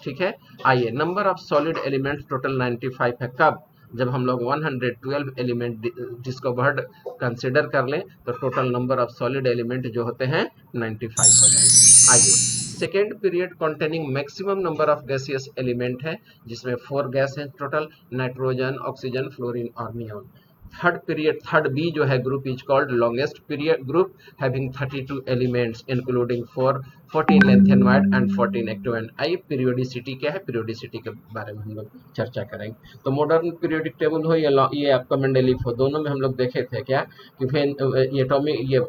S1: ठीक है। आइए number of solid elements total 95 है। कब? जब हम लोग 112 एलिमेंट डिस्कवर्ड कंसिडर कर लें तो total number of solid element जो होते हैं 95 हो जाएंगे। आइए, second period containing maximum number of gaseous element है, जिसमें 4 गैस है टोटल, नाइट्रोजन, ऑक्सीजन, फ्लोरीन और neon. Third period, third B जो है group is called longest period group having 32 elements including 14 lanthanoid and 14 actinide. आइए पीरियोडिसिटी क्या है, periodicity के बारे में हम लोग चर्चा करेंगे। तो मॉडर्न पीरियोडिक टेबल हो या ये आपका मेंडेलीफ हो, दोनों में हम लोग देखे थे क्या कि एटॉमिक ये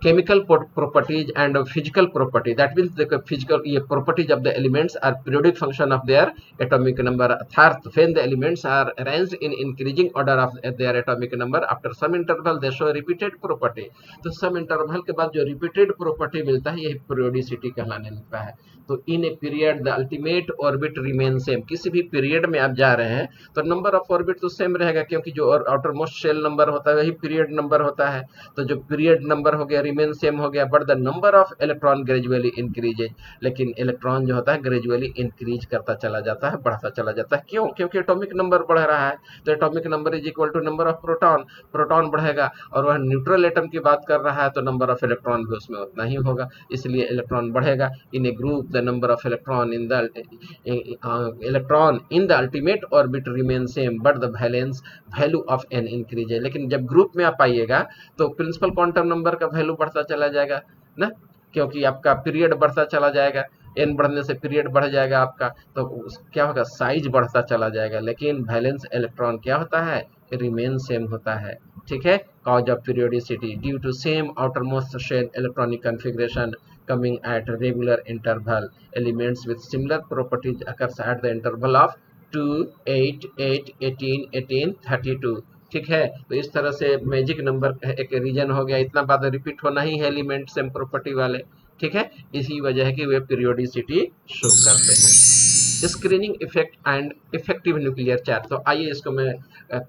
S1: chemical properties and physical property, that means the physical properties of the elements are periodic function of their atomic number, अर्थात when the elements are arranged in increasing order of their atomic number after some interval they show repeated property। तो some interval के बाद जो repeated property मिलता है यही periodicity कहलाने लगता है। तो in a period the ultimate orbit remains same, किसी भी पीरियड में आप जा रहे हैं तो नंबर ऑफ ऑर्बिट तो सेम रहेगा, क्योंकि जो आउटर मोस्ट शेल नंबर होता है वही पीरियड नंबर होता है। तो जो पीरियड नंबर हो गया रिमेन सेम हो गया, but the number of electron gradually increases, लेकिन इलेक्ट्रॉन जो होता है ग्रेजुअली इंक्रीज करता चला जाता है, बढ़ता चला जाता है। क्यों? क्योंकि एटॉमिक नंबर बढ़ रहा है। तो atomic number is equal to number of proton, proton बढ़ेगा, और वह न्यूट्रल एटम की बात कर रहा है तो नंबर ऑफ इलेक्ट्रॉन भी उसमें उतना ही होगा, इसलिए इलेक्ट्रॉन बढ़ेगा। In a group the number of electron in the ultimate orbit remain same but the valence value of n increase है। लेकिन जब ग्रुप में आप आइएगा तो प्रिंसिपल क्वांटम नंबर का वैल्यू बढ़ता चला जाएगा ना, क्योंकि आपका पीरियड बढ़ता चला जाएगा, एन बढ़ने से पीरियड बढ़ जाएगा आपका, तो क्या होगा, साइज बढ़ता चला जाएगा। लेकिन वैलेंस इलेक्ट्रॉन क्या होता है, रिमेन सेम होता है। ठीक है, cause of periodicity due to same outermost shell electronic configuration coming at regular interval, elements with similar properties occurs at the interval of 2 8 8 18 18 32। ठीक है, तो इस तरह से मैजिक नंबर एक रीजन हो गया, इतना बार रिपीट होना ही है एलिमेंट सेम प्रॉपर्टी वाले। ठीक है, इसी वजह है कि वे पीरियोडिसिटी शो करते हैं। Screening effect and effective nuclear charge, तो आइए इसको मैं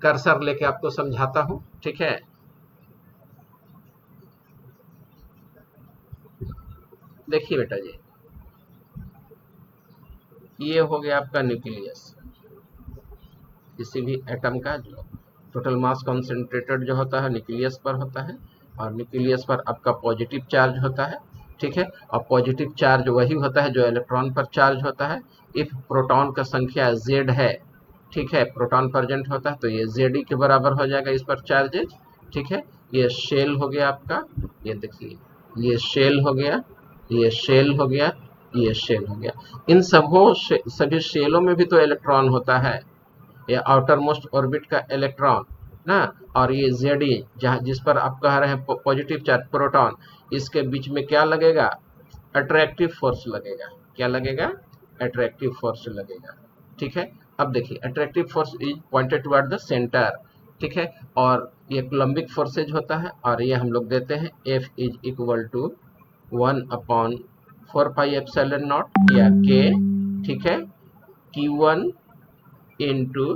S1: कर्सर लेके आपको समझाता हूं। ठीक है, देखिए बेटा जी, ये हो गया आपका न्यूक्लियस, किसी भी एटम का जो टोटल मास कॉन्सेंट्रेटेड जो होता है न्यूक्लियस पर होता है, और न्यूक्लियस पर आपका पॉजिटिव चार्ज होता है। ठीक है, और पॉजिटिव चार्ज वही होता है जो इलेक्ट्रॉन पर चार्ज होता है। इफ प्रोटॉन का संख्या z है, ठीक है, प्रोटॉन प्रेजेंट होता है तो ये Zd के बराबर हो जाएगा इस पर चार्जेज। ठीक है, ये शेल हो गया आपका, ये देखिए ये शेल हो गया, ये शेल हो गया, ये शेल हो गया। इन सभी शेलों में भी तो इलेक्ट्रॉन होता है, ये आउटर मोस्ट ऑर्बिट का इलेक्ट्रॉन ना, और ये Zd जहाँ जिस पर आप कह रहे हैं पॉजिटिव चार्ज प्रोटॉन, इसके बीच में क्या लगेगा, अट्रैक्टिव फोर्स लगेगा। क्या लगेगा, अट्रैक्टिव फोर्स लगेगा। ठीक है, अब देखिए attractive force is pointed toward the centre. ठीक है, और ये कूलम्बिक फोर्सेज होता है, और ये हम लोग देते हैं F is equal to 1/4 pi epsilon naught या K। ठीक है, Q1 into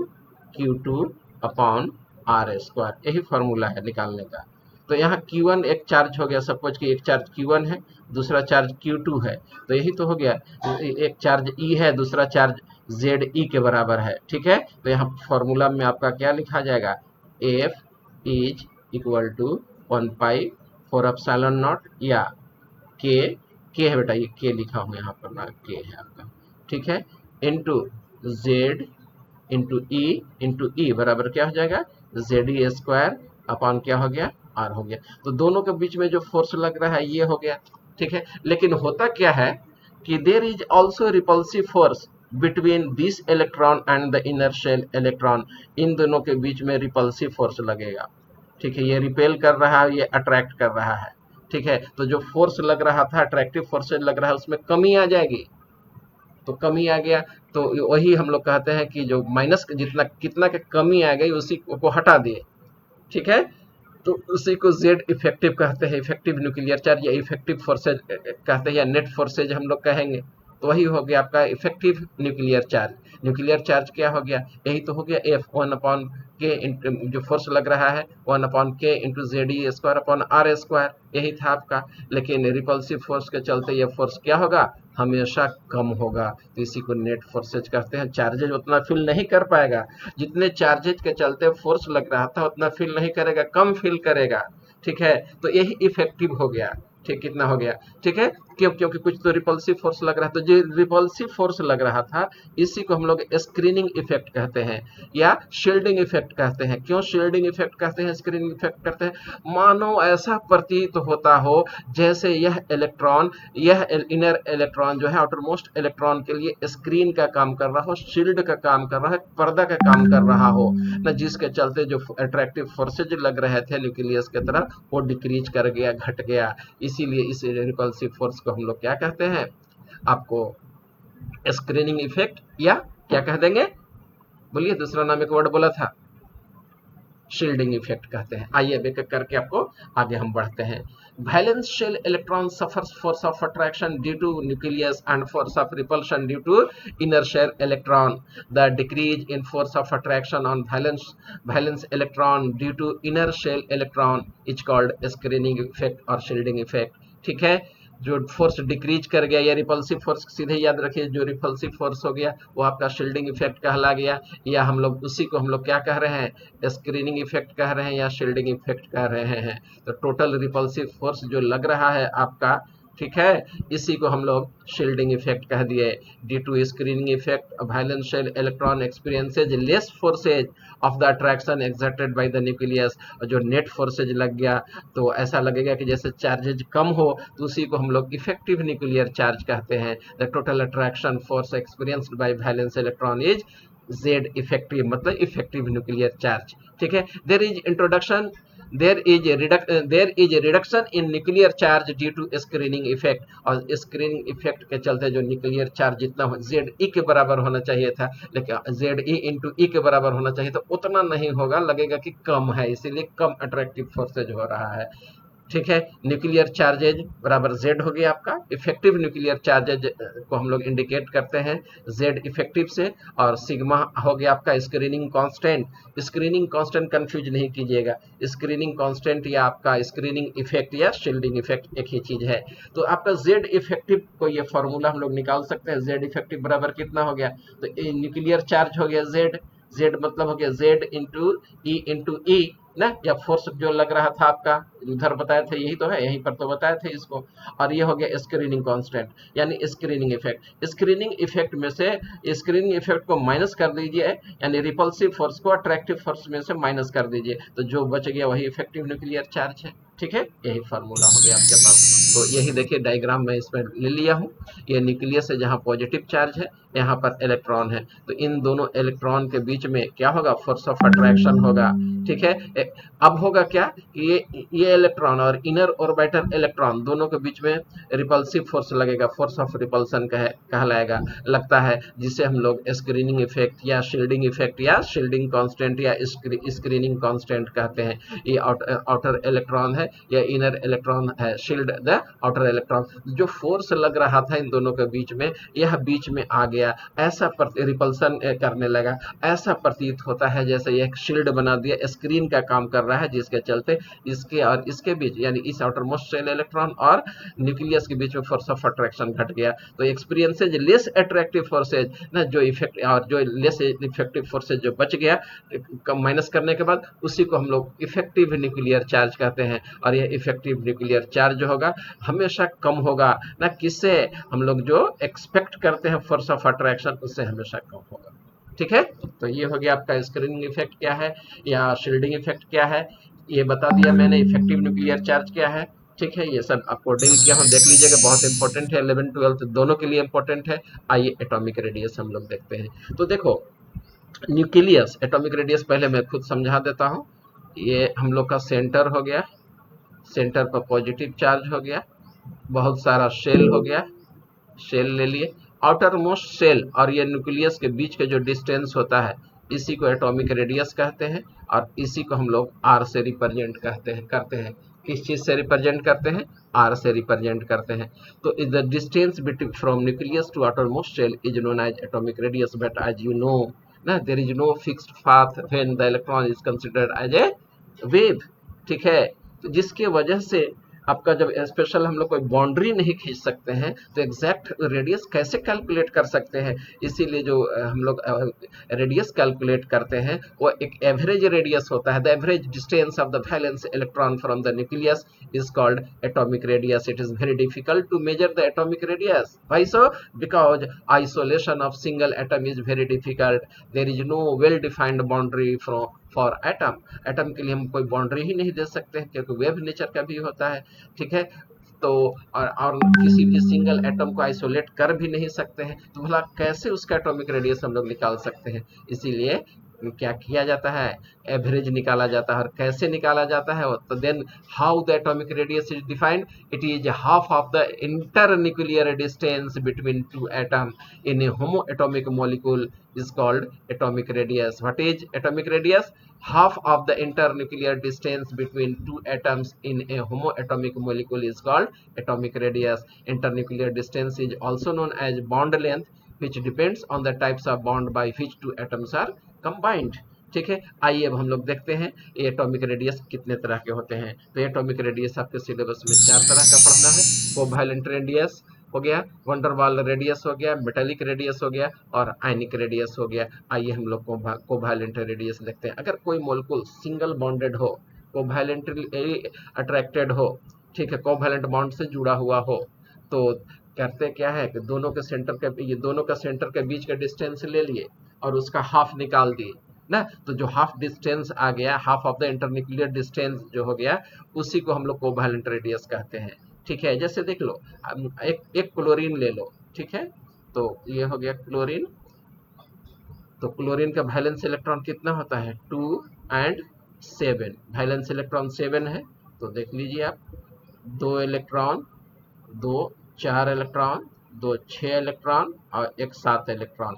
S1: Q2 upon R², यही फॉर्मूला है निकालने का। तो यहाँ Q1 एक चार्ज हो गया, सपोज कि एक चार्ज Q1 है, दूसरा चार्ज Q2 है, तो यही तो हो गया, एक चार्ज E है, दूसरा चार्ज ZE के बराबर है। ठीक है, तो यहाँ फॉर्मूला में आपका क्या लिखा जाएगा, F is equal to 1/4 epsilon naught या K है बेटा, ये K लिखा हूँ यहाँ पर ना, K है आपका। ठीक है, इंटू Z इंटू ई बराबर क्या हो जाएगा, Zd² अपॉन क्या हो गया, R हो गया। तो दोनों के बीच में जो फोर्स लग रहा है ये हो गया। ठीक है, लेकिन होता क्या है कि there is also repulsive force between this electron and the inner shell electron, इन दोनों के बीच में रिपल्सिव फोर्स लगेगा। ठीक है, ये रिपेल कर रहा है, ये अट्रैक्ट कर रहा है। ठीक है, तो जो फोर्स लग रहा था, अट्रैक्टिव फोर्स लग रहा है, उसमें कमी आ जाएगी। तो कमी आ गया तो वही हम लोग कहते हैं कि जो माइनस जितना कितना के कमी आ गई उसी को हटा दिए। ठीक है, तो उसी को Z इफेक्टिव कहते हैं, इफेक्टिव न्यूक्लियर चार्ज या इफेक्टिव फोर्सेज कहते हैं, या नेट फोर्सेज हम लोग कहेंगे। तो वही हो गया आपका effective nuclear charge. Nuclear charge क्या हो गया, यही तो हो गया एफ 1/k जो फोर्स लग रहा है 1/k इंटू ZE² यही था आपका। लेकिन रिपल्सिव फोर्स के चलते ये फोर्स क्या होगा, हमेशा कम होगा, तो इसी को नेट फोर्सेज कहते हैं। चार्जेज उतना फील नहीं कर पाएगा, जितने चार्जेज के चलते फोर्स लग रहा था उतना फील नहीं करेगा, कम फील करेगा, ठीक है। तो यही इफेक्टिव हो गया, ठीक, कितना हो गया, ठीक है। क्यों, क्योंकि कुछ तो रिपल्सिव फोर्स लग रहा था, तो जो रिपल्सिव फोर्स लग रहा था इसी को हम लोग स्क्रीनिंग इफेक्ट कहते हैं या शील्डिंग इफेक्ट कहते हैं। क्यों शील्डिंग इफेक्ट कहते हैं, स्क्रीनिंग इफेक्ट कहते हैं, मानो ऐसा प्रतीत होता हो जैसे यह इलेक्ट्रॉन, यह इनर इलेक्ट्रॉन जो है आउटर मोस्ट इलेक्ट्रॉन के लिए स्क्रीन का काम कर रहा हो, शील्ड का काम कर रहा है, पर्दा का काम कर रहा हो ना, जिसके चलते जो अट्रैक्टिव फोर्सेज लग रहे थे न्यूक्लियस के तरफ वो डिक्रीज कर गया, घट गया। इसीलिए इस रिपल्सिव फोर्स को हम लोग क्या कहते हैं, आपको स्क्रीनिंग इफेक्ट या क्या कह देंगे, बोलिए, दूसरा नाम एक वर्ड बोला था, शील्डिंग इफेक्ट कहते हैं। आइए अब एक करके आपको आगे हम बढ़ते हैं। Valence shell electron suffers force of attraction due to nucleus and force of repulsion due to inner shell electron. The decrease in force of attraction on valence electron due to inner shell electron is called screening effect और shielding effect, ठीक है। जो force decrease कर गया या repulsive force, सीधे याद रखिए जो रिपल्सिव फोर्स हो गया वो आपका शील्डिंग इफेक्ट कहला गया, या हम लोग उसी को हम लोग क्या कह रहे हैं, स्क्रीनिंग इफेक्ट कह रहे हैं या शील्डिंग इफेक्ट कह रहे हैं। तो टोटल रिपल्सिव फोर्स जो लग रहा है आपका, ठीक है, इसी को हम लोग शील्डिंग इफेक्ट कह दिए। Due to screening effect valence shell electron experiences less forces of the attraction exerted by the nucleus. जो नेट फोर्सेज लग गया तो ऐसा लगेगा कि जैसे चार्जेज कम हो, तो उसी को हम लोग इफेक्टिव न्यूक्लियर चार्ज कहते हैं। The total attraction force experienced bye valence electron is Z effective, मतलब इफेक्टिव न्यूक्लियर चार्ज, ठीक है। there is a reduction in nuclear charge due to screening effect, और स्क्रीनिंग इफेक्ट के चलते जो न्यूक्लियर चार्ज जितना ZE के बराबर होना चाहिए था, लेकिन ZE इंटू E के बराबर होना चाहिए, तो उतना नहीं होगा, लगेगा कि कम है, इसीलिए कम अट्रैक्टिव फोर्सेज हो रहा है, ठीक है। न्यूक्लियर चार्जेज बराबर Z हो गया आपका। इफेक्टिव न्यूक्लियर चार्जेज को हम लोग इंडिकेट करते हैं Z इफेक्टिव से, और सिग्मा हो गया आपका screening constant. Screening constant confuse नहीं कीजिएगा, स्क्रीनिंग कांस्टेंट या आपका स्क्रीनिंग इफेक्ट या शील्डिंग इफेक्ट एक ही चीज है। तो आपका Z इफेक्टिव को ये फॉर्मूला हम लोग निकाल सकते हैं। Z इफेक्टिव बराबर कितना हो गया, तो न्यूक्लियर चार्ज हो गया Z मतलब हो गया Z इंटू E ना, या फोर्स जो लग रहा था आपका उधर बताए थे, यही तो है, यहीं पर तो बताए थे इसको। और ये हो गया स्क्रीनिंग कांस्टेंट यानी स्क्रीनिंग इफेक्ट। स्क्रीनिंग इफेक्ट में से स्क्रीनिंग इफेक्ट को माइनस कर दीजिए, यानी रिपल्सिव फोर्स को अट्रैक्टिव फोर्स में से माइनस कर दीजिए, तो जो बच गया वही इफेक्टिव न्यूक्लियर चार्ज है, ठीक है। यही फार्मूला हो गया आपके पास। तो यही देखिए डायग्राम में इसमें ले लिया हूँ, ये न्यूक्लियस है जहाँ पॉजिटिव चार्ज है, यहाँ पर इलेक्ट्रॉन है, तो इन दोनों इलेक्ट्रॉन के बीच में क्या होगा, फोर्स ऑफ अट्रैक्शन होगा, ठीक है। अब होगा क्या कि ये इलेक्ट्रॉन और इनर ऑर्बिटल इलेक्ट्रॉन दोनों के बीच में रिपल्सिव फोर्स लगेगा, फोर्स ऑफ रिपल्सन कहलाएगा, लगता है, जिसे हम लोग स्क्रीनिंग इफेक्ट या शील्डिंग इफेक्ट या शील्डिंग कांस्टेंट या स्क्रीनिंग कांस्टेंट कहते हैं। ये आउटर इलेक्ट्रॉन है या इनर इलेक्ट्रॉन है, शील्ड द आउटर इलेक्ट्रॉन। जो फोर्स लग रहा था इन दोनों के बीच में, यह बीच में आ गया, ऐसा रिपल्सन करने लगा, ऐसा प्रतीत होता है जैसे यह शील्ड बना दिया, स्क्रीन का काम कर रहा है, जिसके चलते इसके और इसके बीच यानी इस आउटर मोस्ट शेल इलेक्ट्रॉन और न्यूक्लियस के बीच में फोर्स ऑफ अट्रैक्शन घट गया। तो एक्सपीरियंसेज लेस अट्रैक्टिव फोर्सेज ना, जो इफेक्ट और जो लेस इफेक्टिव फोर्सेज जो बच गया माइनस करने के बाद, उसी को हम लोग इफेक्टिव न्यूक्लियर चार्ज कहते हैं। और यह इफेक्टिव न्यूक्लियर चार्ज जो होगा हमेशा कम होगा ना, किससे, हम लोग जो एक्सपेक्ट करते हैं फोर्स ऑफ अट्रैक्शन, उससे हमेशा कम होगा, ठीक है। तो ये हो गया आपका स्क्रीनिंग इफेक्ट क्या है या शील्डिंग इफेक्ट क्या है, ये बता दिया मैंने। इफेक्टिव न्यूक्लियर चार्ज क्या है, ठीक है, ये सब आपको डील किया हूं, देख लीजिएगा, बहुत इंपॉर्टेंट है, 11 12 दोनों के लिए इंपॉर्टेंट है। आइए एटॉमिक रेडियस हम लोग देखते हैं। तो देखो न्यूक्लियस, एटॉमिक रेडियस पहले मैं खुद समझा देता हूँ। ये हम लोग का सेंटर हो गया, सेंटर पर पॉजिटिव चार्ज हो गया, बहुत सारा शेल हो गया, शेल ले लिए, आउटर मोस्ट शेल और ये न्यूक्लियस के बीच के जो डिस्टेंस होता है, इसी को एटॉमिक रेडियस कहते हैं, और इसी को हम लोग R से रिप्रेजेंट करते हैं। किस चीज से रिप्रेजेंट करते हैं, आर से रिप्रेजेंट करते हैं। तो is the distance between from nucleus to outermost shell is known as atomic radius, but as you know ना there is no fixed path when the electron is considered as a wave, ठीक है। तो जिसके वजह से आपका जब special हम लोग कोई बाउंड्री नहीं खींच सकते हैं तो एग्जैक्ट रेडियस कैसे कैलकुलेट कर सकते हैं, इसीलिए जो हम लोग रेडियस कैलकुलेट करते हैं वो एक एवरेज रेडियस होता है। The average distance of the valence electron from the nucleus is called atomic radius. It is very difficult to measure the atomic radius. Why so? Because isolation of single atom is very difficult. There is no well defined boundary for atom. Atom के लिए हम कोई boundary ही नहीं दे सकते हैं क्योंकि wave nature का भी होता है, ठीक है। तो और किसी भी सिंगल एटम को आइसोलेट कर भी नहीं सकते हैं, तो भला कैसे उसका एटॉमिक रेडियस हम लोग निकाल सकते हैं। इसीलिए क्या किया जाता है, एवरेज निकाला जाता है। और कैसे निकाला जाता है, तो then how the atomic radius is defined, it is half of the internuclear distance between two atom in a homo atomic molecule is called atomic radius. What is atomic radius? Half of the internuclear distance between two atoms in a homoatomic molecule is called atomic radius. Internuclear distance is also known as bond length, which depends on the types of bond by which two atoms are combined. ठीक है, आइए अब हम लोग देखते हैं ये atomic radius कितने तरह के होते हैं। तो एटॉमिक रेडियस आपके सिलेबस में 4 तरह का पढ़ना है। कोवैलेंट रेडियस हो गया, वंडरवाल रेडियस हो गया, मेटालिक रेडियस हो गया और आयनिक रेडियस हो गया। आइए हम लोग कोवैलेंट रेडियस देखते हैं। अगर कोई मॉलिक्यूल सिंगल बॉन्डेड हो, कोवैलेंटली अट्रैक्टेड हो, ठीक है, कोवैलेंट बॉन्ड से जुड़ा हुआ हो, तो करते क्या है कि दोनों के सेंटर के बीच का डिस्टेंस ले लिए और उसका हाफ निकाल दिए ना। तो जो हाफ डिस्टेंस आ गया, half of the internuclear distance जो हो गया, उसी को हम लोग कोवैलेंट रेडियस कहते हैं, ठीक है। जैसे देख लो, एक क्लोरीन ले लो, ठीक है, तो ये हो गया क्लोरीन। तो क्लोरीन का वैलेंस इलेक्ट्रॉन कितना होता है, 2 और 7। वैलेंस इलेक्ट्रॉन 7 है, तो देख लीजिए आप, 2 इलेक्ट्रॉन, 2 4 इलेक्ट्रॉन, 2 6 इलेक्ट्रॉन और 1 7 इलेक्ट्रॉन।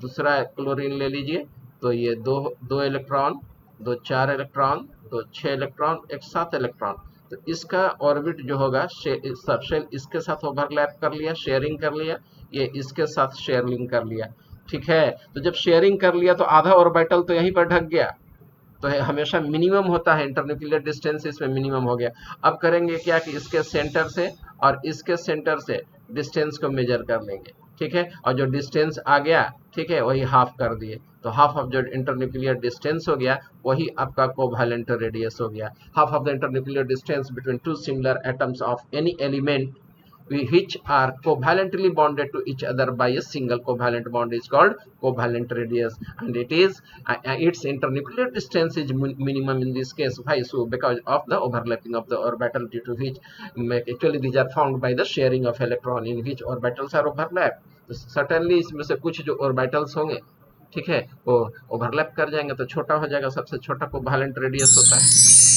S1: दूसरा क्लोरीन ले लीजिए, तो ये 2 इलेक्ट्रॉन, 2 4 इलेक्ट्रॉन, 2 6 इलेक्ट्रॉन, 1 7 इलेक्ट्रॉन। तो इसका ऑर्बिट जो होगा, सब शेल इसके साथ ओवरलैप कर लिया, शेयरिंग कर लिया, ये इसके साथ शेयरिंग कर लिया, ठीक है। तो जब शेयरिंग कर लिया तो आधा ऑर्बिटल तो यहीं पर ढक गया, तो हमेशा मिनिमम होता है, इंटरन्यूक्लियर डिस्टेंस इसमें मिनिमम हो गया। अब करेंगे क्या कि इसके सेंटर से और इसके सेंटर से डिस्टेंस को मेजर कर लेंगे, ठीक है, और जो डिस्टेंस आ गया, ठीक है, वही हाफ कर दिए, तो हाफ ऑफ जो इंटरन्यूक्लियर डिस्टेंस हो गया वही आपका कोवैलेंट रेडियस हो गया। Half of the internuclear distance between to similar atoms of any element which are covalently bonded to each other by a single covalent bond is called covalent radius, and it is its internuclear distance is minimum in this case. Why so? Because of the overlapping of the orbital, due to which actually these are found by the sharing of electron in which orbitals are overlapped. तो certainly इसमें से कुछ जो orbitals होंगे, ठीक है, वो overlap कर जाएंगे तो छोटा हो जाएगा, सबसे छोटा कोवैलेंट रेडियस होता है।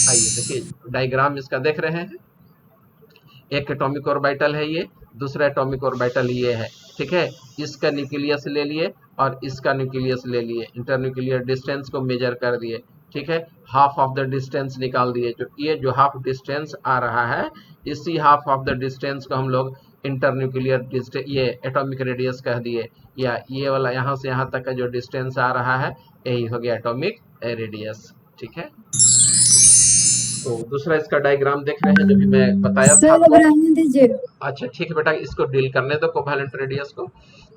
S1: आइए देखिए डायग्राम इसका देख रहे हैं, एक एटॉमिक ऑर्बिटल है ये, दूसरा एटॉमिक ऑर्बिटल ये है, ठीक है। इसका न्यूक्लियस ले लिए और इसका न्यूक्लियस ले लिए, इंटरन्यूक्लियर डिस्टेंस को मेजर कर दिए, ठीक है, हाफ ऑफ द डिस्टेंस निकाल दिए। जो ये जो हाफ डिस्टेंस आ रहा है, इसी हाफ ऑफ द डिस्टेंस को हम लोग इंटरन्यूक्लियर डिस्टेंस, ये एटॉमिक रेडियस कह दिए, या ये वाला यहाँ से यहाँ तक का जो डिस्टेंस आ रहा है यही हो गया एटॉमिक रेडियस, ठीक है। तो दूसरा इसका डायग्राम देख रहे हैं जो भी मैं बताया था आपको। अच्छा ठीक है बेटा, इसको डील करने दो कोवैलेंट रेडियस को।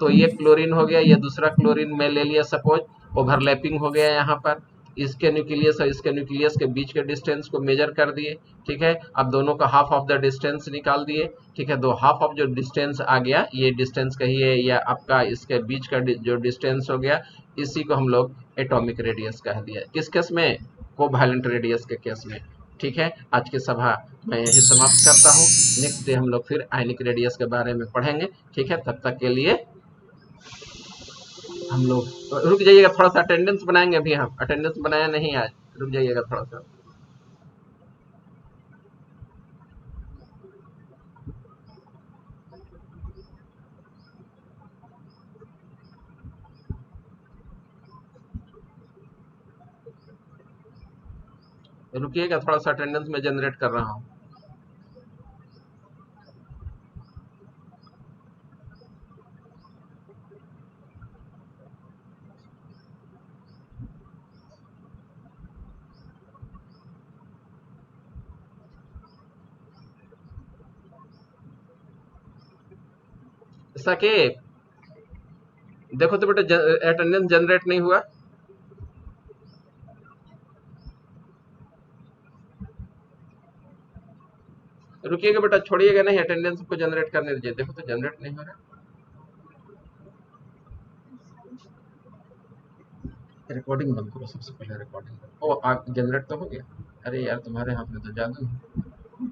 S1: तो ये क्लोरीन हो गया, ये दूसरा क्लोरीन में ले लिया, सपोज ओवरलैपिंग हो गया यहाँ पर, इसके न्यूक्लियस और इसके न्यूक्लियस के बीच के डिस्टेंस को मेजर कर दिए, ठीक है। अब दोनों का हाफ ऑफ द डिस्टेंस निकाल दिए, ठीक है। दो हाफ ऑफ जो डिस्टेंस आ गया, ये डिस्टेंस कहिए या आपका इसके बीच का जो डिस्टेंस हो गया, इसी को हम लोग एटॉमिक रेडियस कह दिया। किस केस में? कोवैलेंट रेडियस के केस में, ठीक है। आज की सभा मैं यही समाप्त करता हूँ। नेक्स्ट डे हम लोग फिर आयनिक रेडियस के बारे में पढ़ेंगे, ठीक है। तब तक के लिए हम लोग रुक जाइएगा, थोड़ा सा अटेंडेंस बनाएंगे। अभी हम अटेंडेंस बनाया नहीं आज, रुक जाइएगा थोड़ा सा। रुकिएगा थोड़ा सा, अटेंडेंस में जनरेट कर रहा हूँ। साकिब देखो तो बेटा अटेंडेंस जनरेट नहीं हुआ। रुकिएगा बेटा, छोड़िएगा नहीं, अटेंडेंस को जनरेट करने दीजिए। देखो तो जनरेट नहीं हो रहा। रिकॉर्डिंग बंद करो सबसे पहले, रिकॉर्डिंग। ओ जनरेट तो हो गया। अरे यार तुम्हारे हाथ में तो जादू है।